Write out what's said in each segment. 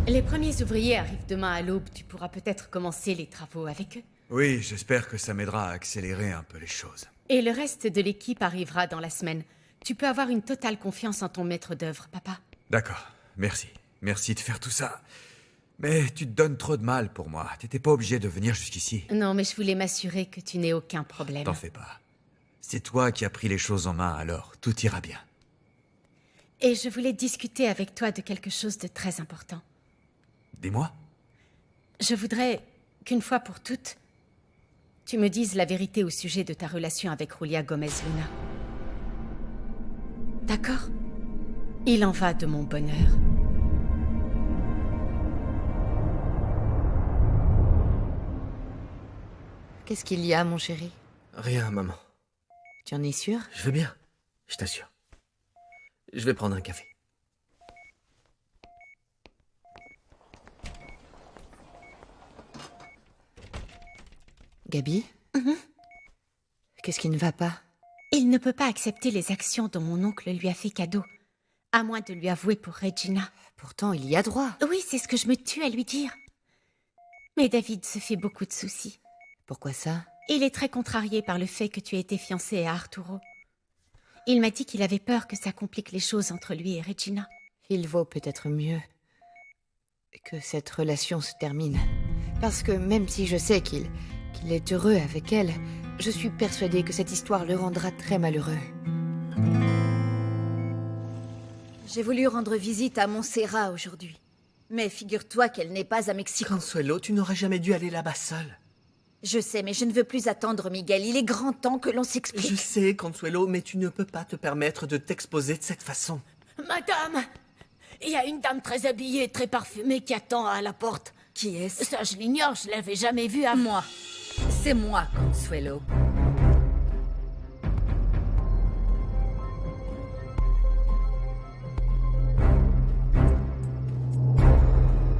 Les premiers ouvriers arrivent demain à l'aube. Tu pourras peut-être commencer les travaux avec eux. Oui, j'espère que ça m'aidera à accélérer un peu les choses. Et le reste de l'équipe arrivera dans la semaine. Tu peux avoir une totale confiance en ton maître d'œuvre, papa. D'accord, merci. Merci de faire tout ça. Mais tu te donnes trop de mal pour moi. T'étais pas obligé de venir jusqu'ici. Non, mais je voulais m'assurer que tu n'aies aucun problème. T'en fais pas. C'est toi qui as pris les choses en main, alors tout ira bien. Et je voulais discuter avec toi de quelque chose de très important. Dis-moi. Je voudrais qu'une fois pour toutes, tu me dises la vérité au sujet de ta relation avec Julia Gomez Luna. D'accord? Il en va de mon bonheur. Qu'est-ce qu'il y a, mon chéri? Rien, maman. Tu en es sûr? Je vais bien, je t'assure. Je vais prendre un café. Gabi? Qu'est-ce qui ne va pas? Il ne peut pas accepter les actions dont mon oncle lui a fait cadeau, à moins de lui avouer pour Regina. Pourtant, il y a droit. Oui, c'est ce que je me tue à lui dire. Mais David se fait beaucoup de soucis. Pourquoi ça? Il est très contrarié par le fait que tu aies été fiancée à Arturo. Il m'a dit qu'il avait peur que ça complique les choses entre lui et Regina. Il vaut peut-être mieux que cette relation se termine. Parce que même si je sais qu'il est heureux avec elle, je suis persuadée que cette histoire le rendra très malheureux. J'ai voulu rendre visite à Montserrat aujourd'hui. Mais figure-toi qu'elle n'est pas à Mexico. Consuelo, tu n'aurais jamais dû aller là-bas seule. Je sais, mais je ne veux plus attendre, Miguel. Il est grand temps que l'on s'explique. Je sais, Consuelo, mais tu ne peux pas te permettre de t'exposer de cette façon. Madame, il y a une dame très habillée, très parfumée qui attend à la porte. Qui est-ce? Ça, je l'ignore, je l'avais jamais vue avant. Moi. C'est moi, Consuelo.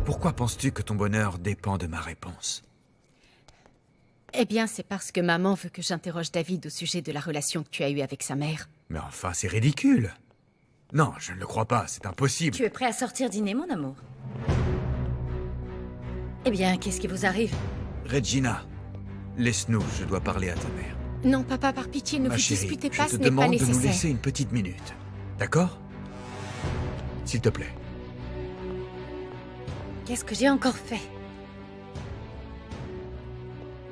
Pourquoi penses-tu que ton bonheur dépend de ma réponse? Eh bien, c'est parce que maman veut que j'interroge David au sujet de la relation que tu as eue avec sa mère. Mais enfin, c'est ridicule. Non, je ne le crois pas, c'est impossible. Tu es prêt à sortir dîner, mon amour? Eh bien, qu'est-ce qui vous arrive? Regina, laisse-nous, je dois parler à ta mère. Non, papa, par pitié, ne Ma vous chérie, disputez je pas, te ce n'est pas demande de nous nécessaire. laisser une petite minute. D'accord? S'il te plaît. Qu'est-ce que j'ai encore fait?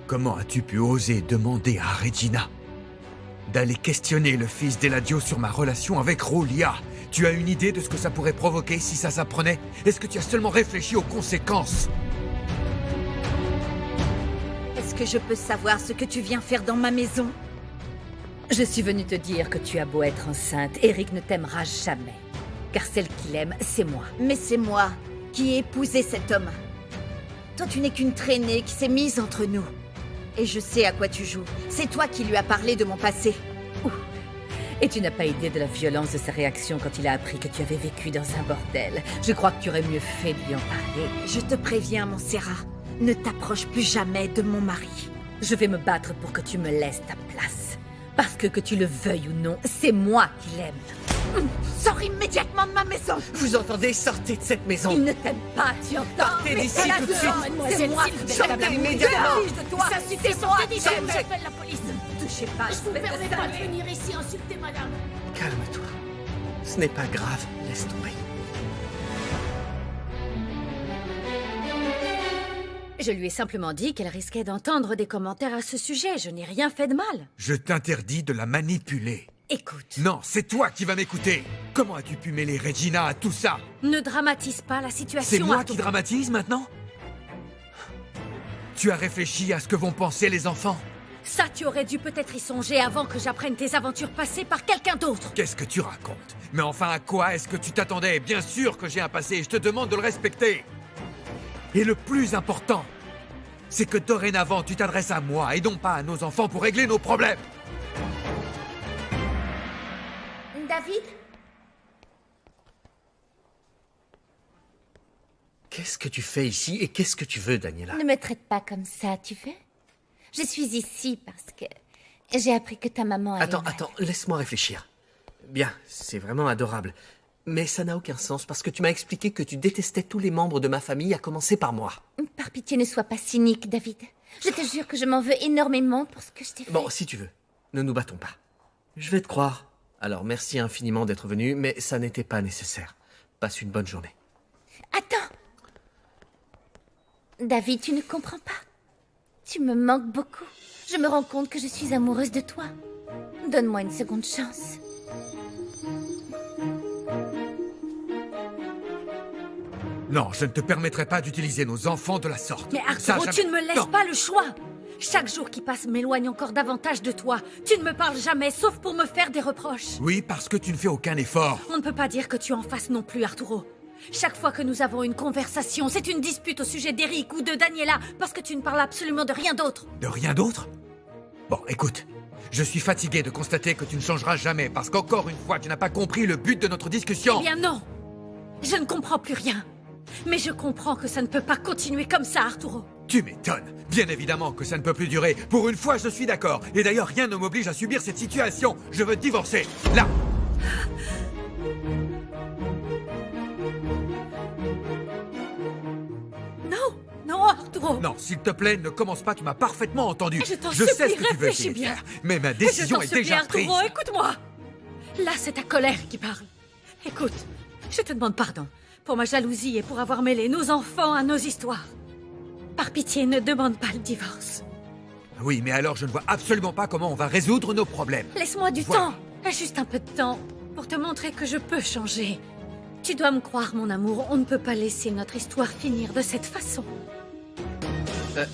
Comment as-tu pu oser demander à Regina d'aller questionner le fils d'Eladio sur ma relation avec Julia? Tu as une idée de ce que ça pourrait provoquer si ça s'apprenait? Est-ce que tu as seulement réfléchi aux conséquences? Est-ce que je peux savoir ce que tu viens faire dans ma maison? Je suis venue te dire que tu as beau être enceinte, Eric ne t'aimera jamais. Car celle qu'il aime, c'est moi. Mais c'est moi qui ai épousé cet homme. Toi, tu n'es qu'une traînée qui s'est mise entre nous. Et je sais à quoi tu joues. C'est toi qui lui as parlé de mon passé. Et tu n'as pas idée de la violence de sa réaction quand il a appris que tu avais vécu dans un bordel. Je crois que tu aurais mieux fait de lui en parler. Je te préviens, Montserrat. Ne t'approche plus jamais de mon mari. Je vais me battre pour que tu me laisses ta place. Parce que tu le veuilles ou non, c'est moi qui l'aime. Sors immédiatement de ma maison. Vous entendez? Sortez de cette maison. Il ne t'aime pas, tu entends? Partez d'ici tout de suite. C'est moi qui Sortez immédiatement. de toi. Ça suffit, sortez d'ici, j'appelle la police. Ne touchez pas, Je vous permets pas de venir ici insulter madame. Calme-toi. Ce n'est pas grave, laisse tomber. Je lui ai simplement dit qu'elle risquait d'entendre des commentaires à ce sujet. Je n'ai rien fait de mal. Je t'interdis de la manipuler. Écoute, Non, c'est toi qui vas m'écouter. Comment as-tu pu mêler Regina à tout ça? ne dramatise pas la situation. C'est moi Arthur. qui dramatise maintenant? Tu as réfléchi à ce que vont penser les enfants? Ça, tu aurais dû peut-être y songer avant que j'apprenne tes aventures passées par quelqu'un d'autre. Qu'est-ce que tu racontes? Mais enfin, à quoi est-ce que tu t'attendais? Bien sûr que j'ai un passé et je te demande de le respecter. Et le plus important, c'est que dorénavant, tu t'adresses à moi et non pas à nos enfants pour régler nos problèmes. David? Qu'est-ce que tu fais ici et qu'est-ce que tu veux, Daniela? Ne me traite pas comme ça, tu veux? Je suis ici parce que j'ai appris que ta maman allait mal. Attends, laisse-moi réfléchir. Bien, c'est vraiment adorable. Mais ça n'a aucun sens parce que tu m'as expliqué que tu détestais tous les membres de ma famille, à commencer par moi. Par pitié, ne sois pas cynique, David. Je te jure que je m'en veux énormément pour ce que je t'ai fait. Bon, si tu veux, ne nous battons pas. Je vais te croire. Alors, merci infiniment d'être venu, mais ça n'était pas nécessaire. Passe une bonne journée. Attends. David, tu ne comprends pas. Tu me manques beaucoup. Je me rends compte que je suis amoureuse de toi. Donne-moi une seconde chance. Non, je ne te permettrai pas d'utiliser nos enfants de la sorte. Mais Ça, Arturo, jamais- tu ne me laisses Non. pas le choix. Chaque jour qui passe m'éloigne encore davantage de toi. Tu ne me parles jamais, sauf pour me faire des reproches. Oui, parce que tu ne fais aucun effort. On ne peut pas dire que tu en fasses non plus, Arturo. Chaque fois que nous avons une conversation, c'est une dispute au sujet d'Eric ou de Daniela, parce que tu ne parles absolument de rien d'autre. De rien d'autre? Bon, écoute. Je suis fatigué de constater que tu ne changeras jamais, parce qu'encore une fois, tu n'as pas compris le but de notre discussion. Eh bien non. Je ne comprends plus rien. Mais je comprends que ça ne peut pas continuer comme ça, Arturo. Tu m'étonnes. Bien évidemment que ça ne peut plus durer. Pour une fois, je suis d'accord. Et d'ailleurs, rien ne m'oblige à subir cette situation. Je veux divorcer. Là. Non, non, Arturo. Non, s'il te plaît, ne commence pas. Tu m'as parfaitement entendu. Je t'en sais supplie, ce que tu veux réfléchis essayer de bien. faire. Mais ma Je décision t'en est supplie, déjà prise. Arturo, écoute-moi. Là, c'est ta colère qui parle. Écoute, je te demande pardon pour ma jalousie et pour avoir mêlé nos enfants à nos histoires. Par pitié, ne demande pas le divorce. Oui, mais alors je ne vois absolument pas comment on va résoudre nos problèmes. Laisse-moi du Voilà. temps, juste un peu de temps, pour te montrer que je peux changer. Tu dois me croire, mon amour, on ne peut pas laisser notre histoire finir de cette façon.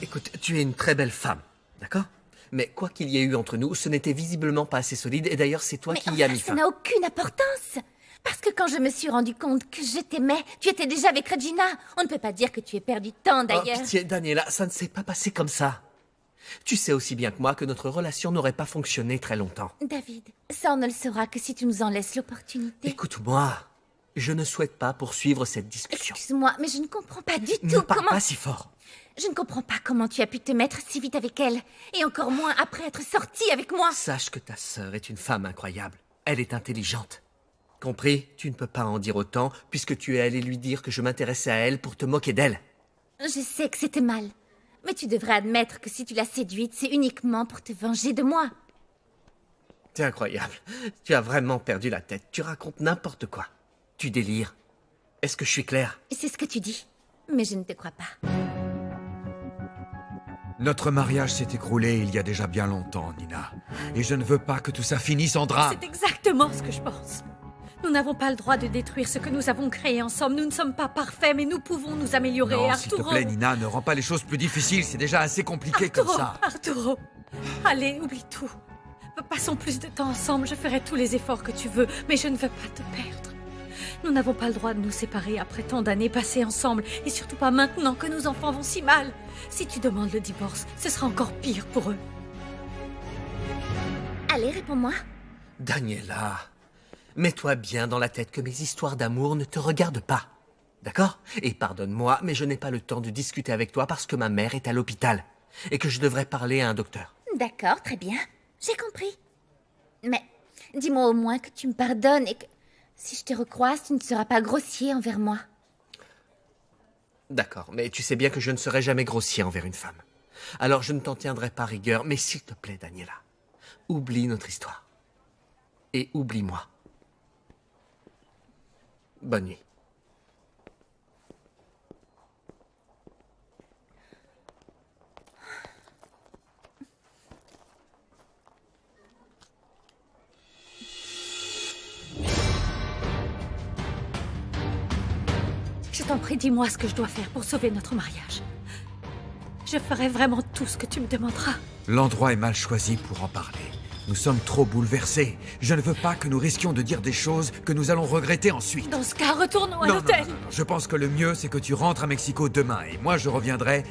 Écoute, tu es une très belle femme, d'accord? Mais quoi qu'il y ait eu entre nous, ce n'était visiblement pas assez solide, et d'ailleurs c'est toi Mais qui y as enfin, mis ça fin. n'a aucune importance. Parce que quand je me suis rendu compte que je t'aimais, tu étais déjà avec Regina. On ne peut pas dire que tu aies perdu de temps, Oh, d'ailleurs. pitié, Daniela, ça ne s'est pas passé comme ça. Tu sais aussi bien que moi que notre relation n'aurait pas fonctionné très longtemps. David, ça on ne le saura que si tu nous en laisses l'opportunité. Écoute-moi, je ne souhaite pas poursuivre cette discussion. Excuse-moi, mais je ne comprends pas du Ne tout parle comment... pas si fort. Je ne comprends pas comment tu as pu te mettre si vite avec elle. Et encore moins après être sortie avec moi. Sache que ta sœur est une femme incroyable. Elle est intelligente. Compris? Tu ne peux pas en dire autant, puisque tu es allé lui dire que je m'intéressais à elle pour te moquer d'elle. Je sais que c'était mal. Mais tu devrais admettre que si tu l'as séduite, c'est uniquement pour te venger de moi. C'est incroyable. Tu as vraiment perdu la tête. Tu racontes n'importe quoi. Tu délires. Est-ce que je suis clair? C'est ce que tu dis. Mais je ne te crois pas. Notre mariage s'est écroulé il y a déjà bien longtemps, Nina. Et je ne veux pas que tout ça finisse en drame. C'est exactement ce que je pense. Nous n'avons pas le droit de détruire ce que nous avons créé ensemble. Nous ne sommes pas parfaits, mais nous pouvons nous améliorer, Non, s'il te Arturo. plaît, Nina, ne rends pas les choses plus difficiles. C'est déjà assez compliqué comme ça. Arturo, allez, oublie tout. Passons plus de temps ensemble, je ferai tous les efforts que tu veux, mais je ne veux pas te perdre. Nous n'avons pas le droit de nous séparer après tant d'années passées ensemble, et surtout pas maintenant que nos enfants vont si mal. Si tu demandes le divorce, ce sera encore pire pour eux. Allez, réponds-moi. Daniela, mets-toi bien dans la tête que mes histoires d'amour ne te regardent pas. D'accord? Et pardonne-moi, mais je n'ai pas le temps de discuter avec toi parce que ma mère est à l'hôpital et que je devrais parler à un docteur. D'accord, très bien. J'ai compris. Mais dis-moi au moins que tu me pardonnes et que si je te recroise, tu ne seras pas grossier envers moi. D'accord, mais tu sais bien que je ne serai jamais grossier envers une femme. Alors je ne t'en tiendrai pas rigueur, mais s'il te plaît, Daniela, oublie notre histoire. Et oublie-moi. Bonne nuit. Je t'en prie, dis-moi ce que je dois faire pour sauver notre mariage. Je ferai vraiment tout ce que tu me demanderas. L'endroit est mal choisi pour en parler. Nous sommes trop bouleversés. Je ne veux pas que nous risquions de dire des choses que nous allons regretter ensuite. Dans ce cas, retournons à Non, l'hôtel. non. Je pense que le mieux, c'est que tu rentres à Mexico demain et moi je reviendrai.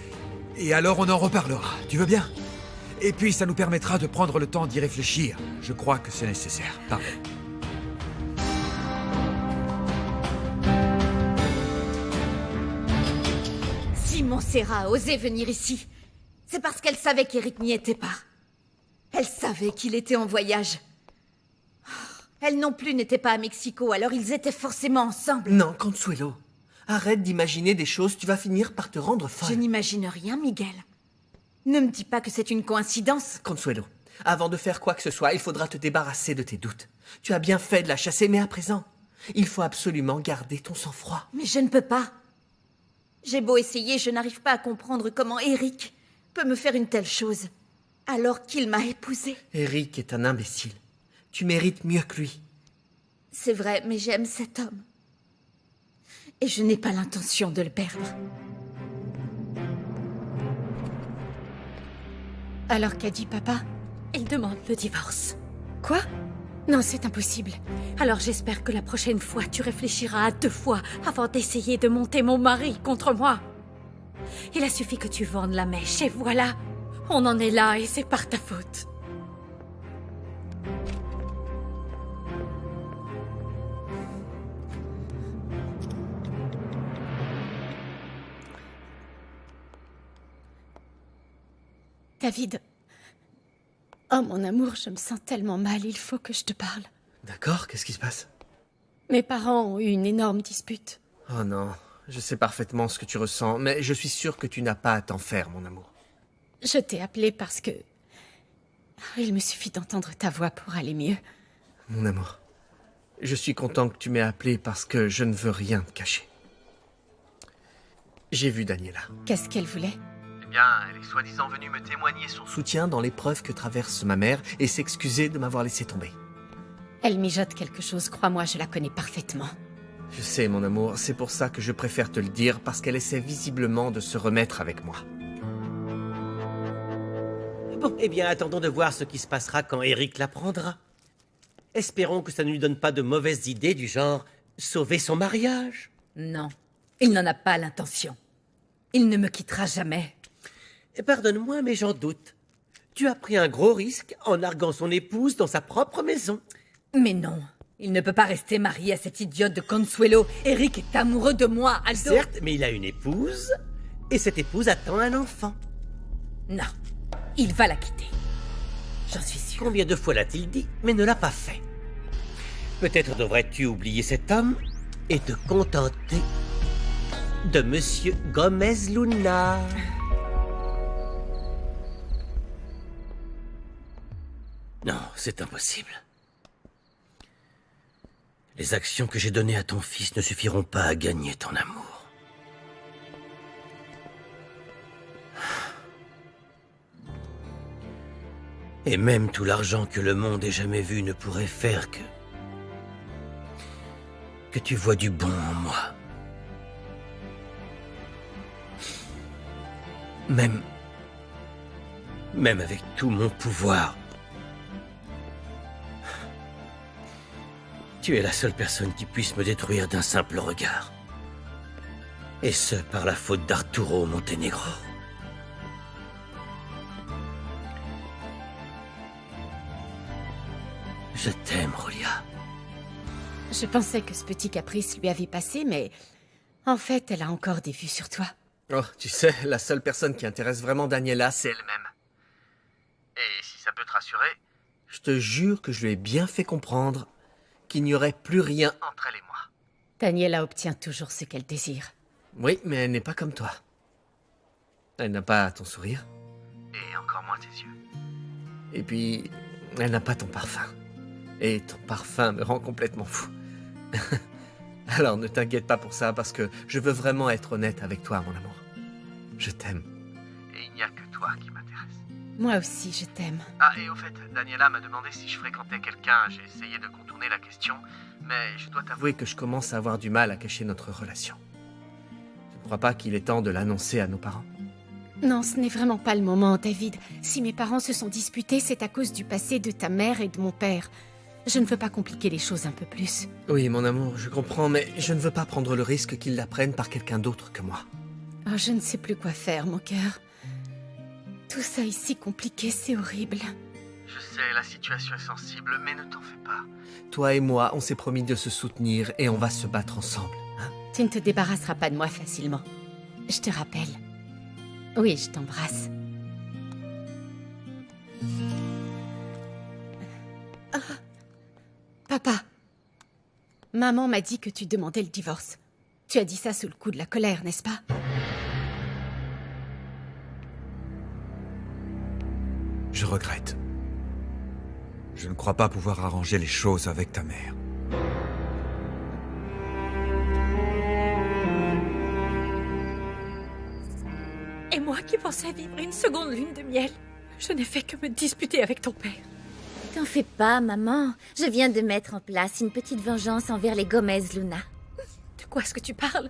Et alors on en reparlera. Tu veux bien? Et puis ça nous permettra de prendre le temps d'y réfléchir. Je crois que c'est nécessaire. Pardon. Si Montserrat a osé venir ici, c'est parce qu'elle savait qu'Eric n'y était pas. Elle savait qu'il était en voyage. Elle non plus n'était pas à Mexico, alors ils étaient forcément ensemble. Non, Consuelo. Arrête d'imaginer des choses, tu vas finir par te rendre folle. Je n'imagine rien, Miguel. Ne me dis pas que c'est une coïncidence. Consuelo, avant de faire quoi que ce soit, il faudra te débarrasser de tes doutes. Tu as bien fait de la chasser, mais à présent, il faut absolument garder ton sang-froid. Mais je ne peux pas. J'ai beau essayer, je n'arrive pas à comprendre comment Eric peut me faire une telle chose, alors qu'il m'a épousée. Eric est un imbécile. Tu mérites mieux que lui. C'est vrai, mais j'aime cet homme. Et je n'ai pas l'intention de le perdre. Alors qu'a dit papa? Il demande le divorce. Quoi? Non, c'est impossible. Alors j'espère que la prochaine fois, tu réfléchiras à 2 fois avant d'essayer de monter mon mari contre moi. Il a suffi que tu vendes la mèche et voilà, on en est là et c'est par ta faute. David. Oh mon amour, je me sens tellement mal, il faut que je te parle. D'accord, qu'est-ce qui se passe? Mes parents ont eu une énorme dispute. Oh non, je sais parfaitement ce que tu ressens, mais je suis sûr que tu n'as pas à t'en faire, mon amour. Je t'ai appelé parce que... Il me suffit d'entendre ta voix pour aller mieux. Mon amour, je suis content que tu m'aies appelé parce que je ne veux rien te cacher. J'ai vu Daniela. Qu'est-ce qu'elle voulait? Eh bien, elle est soi-disant venue me témoigner son soutien dans l'épreuve que traverse ma mère et s'excuser de m'avoir laissé tomber. Elle mijote quelque chose, crois-moi, je la connais parfaitement. Je sais, mon amour, c'est pour ça que je préfère te le dire, parce qu'elle essaie visiblement de se remettre avec moi. Bon, eh bien, attendons de voir ce qui se passera quand Eric l'apprendra. Espérons que ça ne lui donne pas de mauvaises idées du genre sauver son mariage. Non, il n'en a pas l'intention. Il ne me quittera jamais. Pardonne-moi, mais j'en doute. Tu as pris un gros risque en larguant son épouse dans sa propre maison. Mais non, il ne peut pas rester marié à cette idiote de Consuelo. Eric est amoureux de moi, Aldo. Certes, mais il a une épouse, et cette épouse attend un enfant. Non, il va la quitter. J'en suis sûre. Combien de fois l'a-t-il dit, mais ne l'a pas fait? Peut-être devrais-tu oublier cet homme et te contenter de Monsieur Gomez Luna. Non, c'est impossible. Les actions que j'ai données à ton fils ne suffiront pas à gagner ton amour. Et même tout l'argent que le monde ait jamais vu ne pourrait faire que tu vois du bon en moi. Même avec tout mon pouvoir, tu es la seule personne qui puisse me détruire d'un simple regard. Et ce, par la faute d'Arturo Montenegro. Je t'aime, Julia. Je pensais que ce petit caprice lui avait passé, mais... En fait, elle a encore des vues sur toi. Oh, tu sais, la seule personne qui intéresse vraiment Daniela, c'est elle-même. Et si ça peut te rassurer, je te jure que je lui ai bien fait comprendre qu'il n'y aurait plus rien entre elle et moi. Daniela obtient toujours ce qu'elle désire. Oui, mais elle n'est pas comme toi. Elle n'a pas ton sourire. Et encore moins tes yeux. Et puis, elle n'a pas ton parfum. Et ton parfum me rend complètement fou. Alors ne t'inquiète pas pour ça, parce que je veux vraiment être honnête avec toi, mon amour. Je t'aime. Et il n'y a que toi qui m'intéresse. Moi aussi, je t'aime. Ah, et au fait, Daniela m'a demandé si je fréquentais quelqu'un. J'ai essayé de contourner la question, mais je dois t'avouer que je commence à avoir du mal à cacher notre relation. Tu ne crois pas qu'il est temps de l'annoncer à nos parents? Non, ce n'est vraiment pas le moment, David. Si mes parents se sont disputés, c'est à cause du passé de ta mère et de mon père. Je ne veux pas compliquer les choses un peu plus. Oui, mon amour, je comprends, mais je ne veux pas prendre le risque qu'ils l'apprennent par quelqu'un d'autre que moi. Oh, je ne sais plus quoi faire, mon cœur. Tout ça est si compliqué, c'est horrible. Je sais, la situation est sensible, mais ne t'en fais pas. Toi et moi, on s'est promis de se soutenir et on va se battre ensemble, hein? Tu ne te débarrasseras pas de moi facilement. Je te rappelle. Oui, je t'embrasse. Papa, maman m'a dit que tu demandais le divorce. Tu as dit ça sous le coup de la colère, n'est-ce pas? Je regrette. Je ne crois pas pouvoir arranger les choses avec ta mère. Et moi qui pensais vivre une seconde lune de miel, je n'ai fait que me disputer avec ton père. T'en fais pas, maman. Je viens de mettre en place une petite vengeance envers les Gomez Luna. De quoi est-ce que tu parles?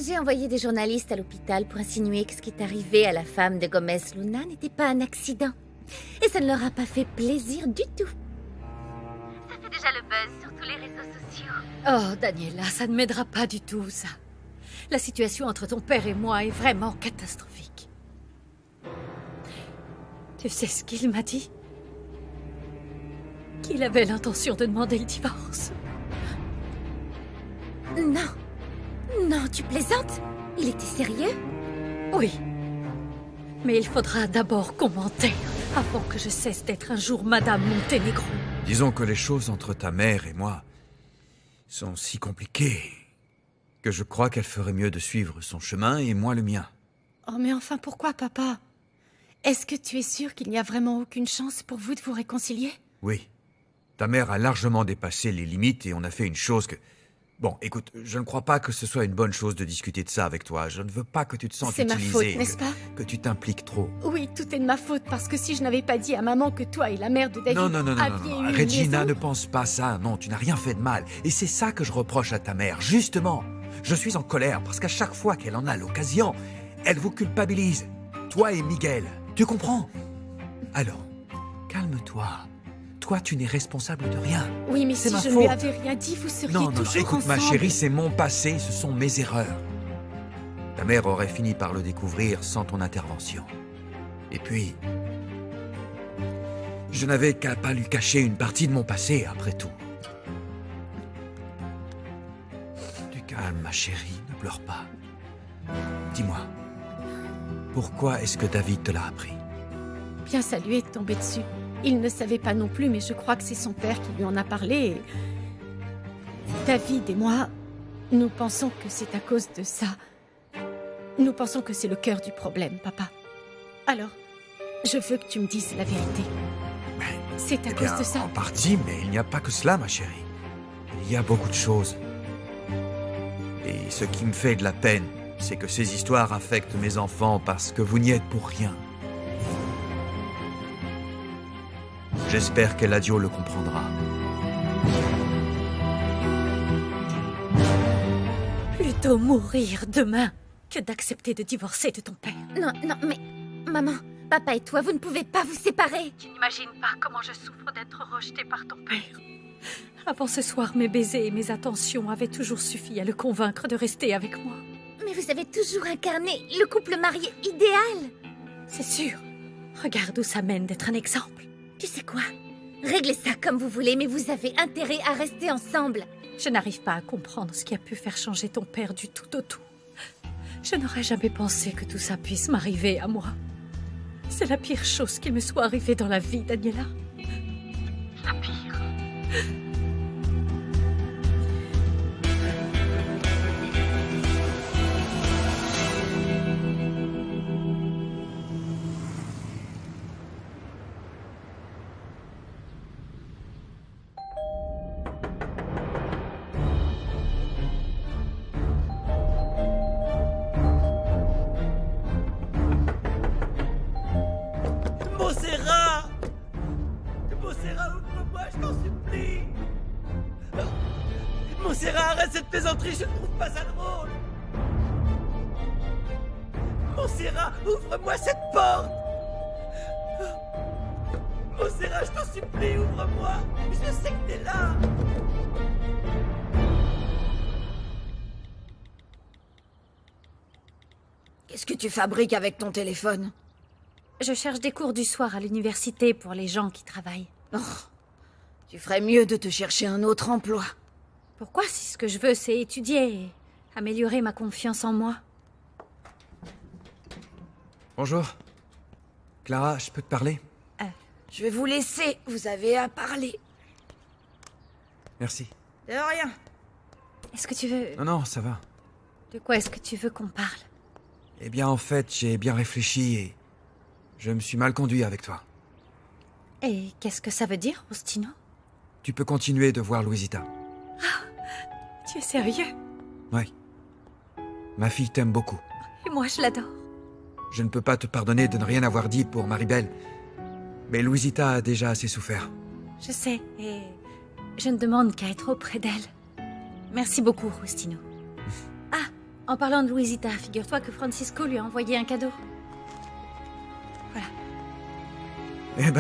J'ai envoyé des journalistes à l'hôpital pour insinuer que ce qui est arrivé à la femme de Gomez Luna n'était pas un accident. Et ça ne leur a pas fait plaisir du tout. Ça fait déjà le buzz sur tous les réseaux sociaux. Oh, Daniela, ça ne m'aidera pas du tout, ça. La situation entre ton père et moi est vraiment catastrophique. Tu sais ce qu'il m'a dit? Qu'il avait l'intention de demander le divorce. Non. Non, tu plaisantes? Il était sérieux? Oui. Mais il faudra d'abord qu'on m'enterre avant que je cesse d'être un jour Madame Monténégro. Disons que les choses entre ta mère et moi sont si compliquées que je crois qu'elle ferait mieux de suivre son chemin et moi le mien. Oh, mais enfin, pourquoi, papa? Est-ce que tu es sûr qu'il n'y a vraiment aucune chance pour vous de vous réconcilier? Oui. Ta mère a largement dépassé les limites et on a fait une chose que... Bon, écoute, je ne crois pas que ce soit une bonne chose de discuter de ça avec toi. Je ne veux pas que tu te sentes utilisé. C'est ma faute, n'est-ce pas? Que tu t'impliques trop. Oui, tout est de ma faute, parce que si je n'avais pas dit à maman que toi et la mère de David aviez eu une Regina, liaison... ne pense pas ça. Non, tu n'as rien fait de mal. Et c'est ça que je reproche à ta mère, justement. Je suis en colère parce qu'à chaque fois qu'elle en a l'occasion, elle vous culpabilise. Toi et Miguel. Tu comprends? Alors, calme-toi. Toi, tu n'es responsable de rien. Oui, mais si je ne lui avais rien dit, vous seriez toujours écoute, ma ensemble. chérie, c'est mon passé, ce sont mes erreurs. Ta mère aurait fini par le découvrir sans ton intervention. Et puis... je n'avais qu'à pas lui cacher une partie de mon passé, après tout. Du calme, ma chérie, ne pleure pas. Dis-moi, pourquoi est-ce que David te l'a appris? Bien, ça lui est tombé dessus. Il ne savait pas non plus, mais je crois que c'est son père qui lui en a parlé. Et... David et moi, nous pensons que c'est à cause de ça. Nous pensons que c'est le cœur du problème, papa. Alors, je veux que tu me dises la vérité. C'est à cause de ça. En partie, mais il n'y a pas que cela, ma chérie. Il y a beaucoup de choses. Et ce qui me fait de la peine, c'est que ces histoires affectent mes enfants parce que vous n'y êtes pour rien. J'espère qu'Eladio le comprendra. Plutôt mourir demain que d'accepter de divorcer de ton père. Non, non, mais... Maman, papa et toi, vous ne pouvez pas vous séparer. Tu n'imagines pas comment je souffre d'être rejetée par ton père. Avant ce soir, mes baisers et mes attentions avaient toujours suffi à le convaincre de rester avec moi. Mais vous avez toujours incarné le couple marié idéal. C'est sûr. Regarde où ça mène d'être un exemple. Tu sais quoi? Réglez ça comme vous voulez, mais vous avez intérêt à rester ensemble. Je n'arrive pas à comprendre ce qui a pu faire changer ton père du tout au tout. Je n'aurais jamais pensé que tout ça puisse m'arriver à moi. C'est la pire chose qui me soit arrivée dans la vie, Daniela. La pire. Montserrat, ouvre-moi, je t'en supplie. Montserrat, arrête cette plaisanterie, je ne trouve pas ça drôle. Montserrat, ouvre-moi cette porte. Montserrat, je t'en supplie, ouvre-moi. Je sais que t'es là. Qu'est-ce que tu fabriques avec ton téléphone? Je cherche des cours du soir à l'université pour les gens qui travaillent. Oh, tu ferais mieux de te chercher un autre emploi. Pourquoi, si ce que je veux, c'est étudier et améliorer ma confiance en moi? Bonjour. Clara, je peux te parler? Je vais vous laisser, vous avez à parler. Merci. De rien. Est-ce que tu veux... Non, non, ça va. De quoi est-ce que tu veux qu'on parle? Eh bien, en fait, j'ai bien réfléchi et... je me suis mal conduit avec toi. Et qu'est-ce que ça veut dire, Faustino? Tu peux continuer de voir Louisita. Tu es sérieux? Oui. Ma fille t'aime beaucoup. Et moi, je l'adore. Je ne peux pas te pardonner de ne rien avoir dit pour Maribel. Mais Louisita a déjà assez souffert. Je sais, et je ne demande qu'à être auprès d'elle. Merci beaucoup, Faustino. Ah, en parlant de Louisita, figure-toi que Francisco lui a envoyé un cadeau. Voilà. Eh ben...